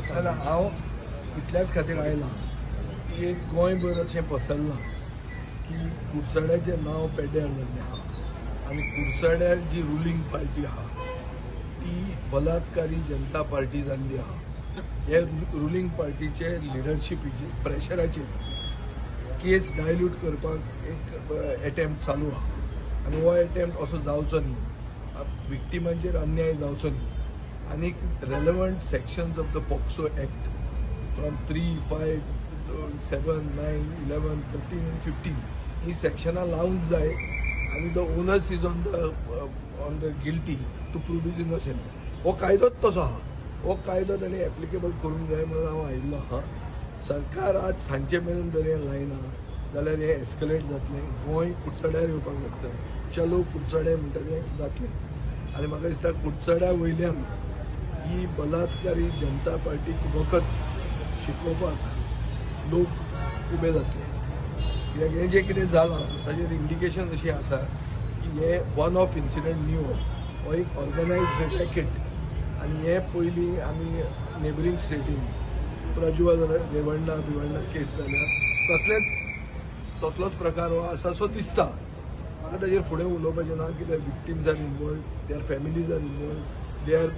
हांव इतल्याच खातीर आयलां की एक गोंयभर अशें पसरलां की कुडचड्याचें नांव पेड्ड्यार जाल्लें आहा आनी कुडचड्यार जी रुलींग पार्टी आहा ती बलात्कारी जनता पार्टी जाल्ली आहा. हे रुलींग पार्टीचे लिडरशिपीचे प्रेशराचेर केस डायल्यूट करपाक एक एटेम्प्ट चालू आहा आनी हो एटेम्प्ट असो जावचो न्ही, विक्टिमांचेर अन्याय जावचो न्ही आनीक relevant sections of the POCSO act from 3, 5, 7, 9, 11, 13 and 15 ही सेक्शनां लावंक जाय आनी the onus is on the guilty to prove his innocence. हो कायदोच तसो आहा. हो कायदो ताणें एप्लिकेबल करूंक जाय म्हणून हांव आयिल्लो आहा. सरकार आज सांजे मेरेन जर हें लायना जाल्यार हें एस्केलेट जातलें. गोंय कुडचड्यार येवपाक लागतलें. चलो कुडचडे म्हणटा तें जातलें आनी म्हाका दिसता कुडचड्या वयल्यान ही बलात्कारी जनता पार्टीक वखद शिकोवपाक लोक उबे जातले. कित्याक हें जें कितें जालां ताजेर इंडिकेशन अशी आसा की हें वन ऑफ इन्सिडंट न्यू हो एक ऑर्गनायज्ड रॅकेट आनी हे पयलीं आमी नेबरींग स्टेटीन प्रज्वल रेवंडा बिवंडा केस जाल्यार तसलोच प्रकार हो आसा सो दिसता. म्हाका ताजेर फुडें उलोवपाचें ना कित्याक victims are involved, their families are involved, their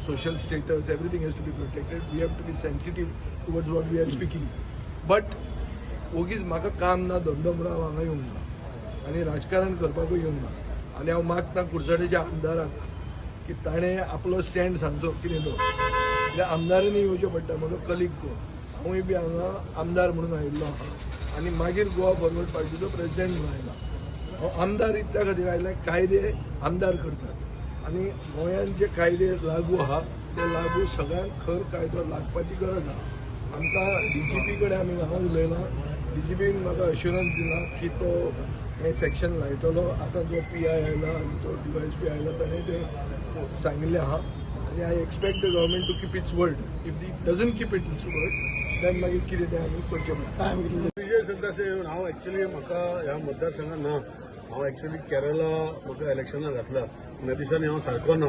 social status, everything has to be protected. We have to be sensitive towards what we are speaking. But ओगीच म्हाका काम ना धंदो म्हणून हांव हांगा येवंक ना आनी राजकारण करपाकूय येवंक ना आनी हांव मागता कुडचड्याच्या आमदाराक की ताणें आपलो स्टँड सांगचो कितें तो. कित्याक आमदारांनी येवचें पडटा म्हजो कलीग तो. हांवूय बी हांगा आमदार म्हणून आयिल्लो आहा आनी मागीर गोवा फॉरवर्ड पार्टीचो प्रेसिडेंट म्हणून आयला. हांव आमदार इतल्या खातीर आयला कायदे आमदार करतात आनी गोंयांत जे कायदे लागू आहा ते लागू सगळ्यांक खर कायदो लागपाची गरज आहा. आमकां DGP कडेन आमी हांव उलयलां. DGPन म्हाका अश्युरन्स दिला की तो हें सेक्शन लायतलो. आतां जो PI आयला आनी तो DYSP आयला ताणें तें सांगिल्लें आहा आनी I expect the government to keep its word. If they doesn't keep its word then मागीर कितें तें आमी करचें पडटा. विजय सदासे हांव एक्चुअली म्हाका ह्या मतदारसंघात ना. हांव एक्चुअली केरळा म्हाका इलेक्शनाक घातला. ह्या दिसांनी हांव सारको ना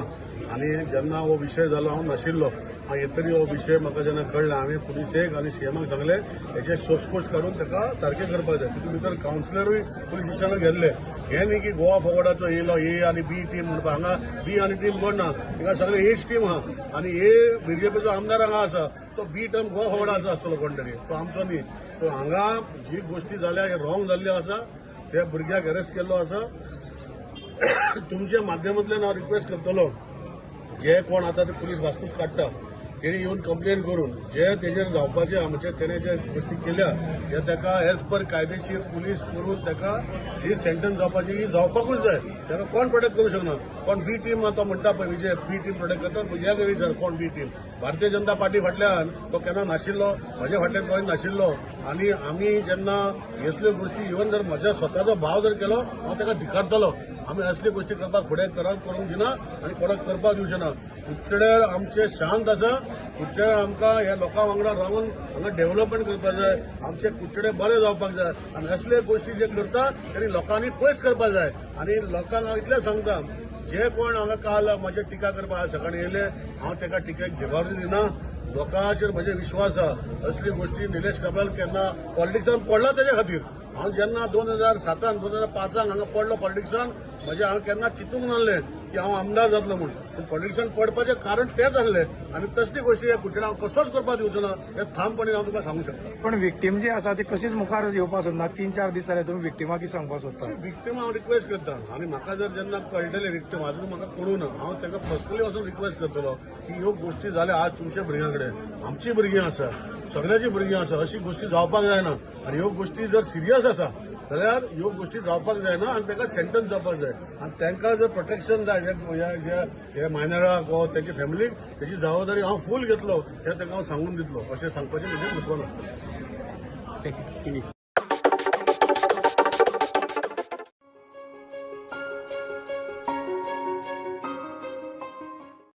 आनी जेन्ना हो विशय जालो हांव नाशिल्लो. येतरी हो विशय म्हाका जेन्ना कळ्ळा हांवें पुलिसेक आनी CMाक सांगलें हेचे सोसपोस काडून ताका सारकें करपाक जाय. तितून भितर कावन्सिलरूय पुलीस स्टेशनाक गेल्ले. हें न्ही की गोवा फॉरवर्डाचो येयलो A आनी B टीम म्हणपाक. हांगा B आनी टीम कोण ना, हिंगा सगळे Aच टीम आहा आनी A BJPचो आमदार हांगा आसा तो B टीम गोवा फॉरवर्डाचो आसतलो कोण तरी, तो आमचो न्ही. सो हांगा जी गोश्टी जाल्या हे रॉंग जाल्ल्यो आसा. त्या भुरग्याक अरेस्ट केल्लो आसा. तुमच्या माध्यमांतल्यान हांव रिक्वेस्ट करतलो जे कोण आतां ते पुलीस वासपूस काडटा तेणी येवन कंप्लेन करून जे तेजेर जावपाचे आमचे तेणे जे गोश्टी केल्या ते ताका एज पर कायदेशीर पुलीस करून ताका जी सेंटन्स जावपाची ही जावपाकूच जाय. ताका कोण प्रोटेक्ट करूं शकना. कोण B टीम तो म्हणटा पळय विजय B टीम प्रोटेक्ट करता ह्या विचार कोण B team. Bharatiya Janata party फाटल्यान तो केन्ना नाशिल्लो, म्हज्या फाटल्यान गोंय नाशिल्लो आनी आमी जेन्ना असल्यो गोश्टी इवन जर म्हज्या स्वताचो भाव जर केलो हांव ताका धिकारतलो. आमी असली गोश्टी करपाक फुडें करूंक दिना आनी कोणाक करपाक दिवचे ना. कुडचड्यार आमचे शांत आसा. कुडचड्यार आमकां ह्या लोकां वांगडा रावन हांगा डेव्हलपमेंट करपाक जाय. आमचे कुडचडे बरें जावपाक जाय आनी असले गोश्टी जे करता तेणी लोकांनी पयस करपाक जाय. आनी लोकांक हांव इतलें सांगता जे कोण हांगा काल म्हजे टिका करपाक सकाळीं येयले हांव ताका टिकेक जबाबदारी दिना. लोकांचेर म्हजे विश्वास आसा. असली गोश्टी निलेश काब्राल केन्ना पॉलिटिक्सान पडला तेज्या खातीर. हांव जेन्ना 2007 2005 हांगा पडलो पॉलिटिक्सान हांव केन्ना चिंतूंक नासलें की हांव आमदार जातलो म्हणून. पूण पॉलिटिक्सान पडपाचें कारण तेंच आसलें आनी तसली गोश्टी ह्या कुडचड्यार हांव कसोच करपाक दिवचो ना हें ठामपणे हांव तुका सांगूंक शकता. पण विक्टीम जी आसा ती कशीच मुखार येवपाक सोदना. 3-4 दीस जाले तुम्ही विक्टिमाक सांगपाक सोदता. विक्टीम हांव रिक्वेस्ट करता आनी म्हाका जर जेन्ना कळटलें विक्टीम अजून म्हाका कळूं ना हांव ताका पर्सनली वचून रिक्वेस्ट करतलो की ह्यो गोश्टी जाल्या आज तुमच्या भुरग्यां कडेन. आमचीं भुरगीं आसा, सगळ्यांची भुरगीं आसा. अशी गोश्टी जावपाक जायना आनी ह्यो गोश्टी जर सिरियस आसा जाल्यार ह्यो गोश्टी जावपाक जायना आनी ताका सेंटन्स जावपाक जाय आनी तांकां जर प्रोटेक्शन जाय जे मायनराक वा तेंच्या फॅमिलीक तेची जबाबदारी हांव फूल घेतलो हें तांकां हांव सांगून दितलो अशें सांगपाचें म्हजें म्हत्वान आसता.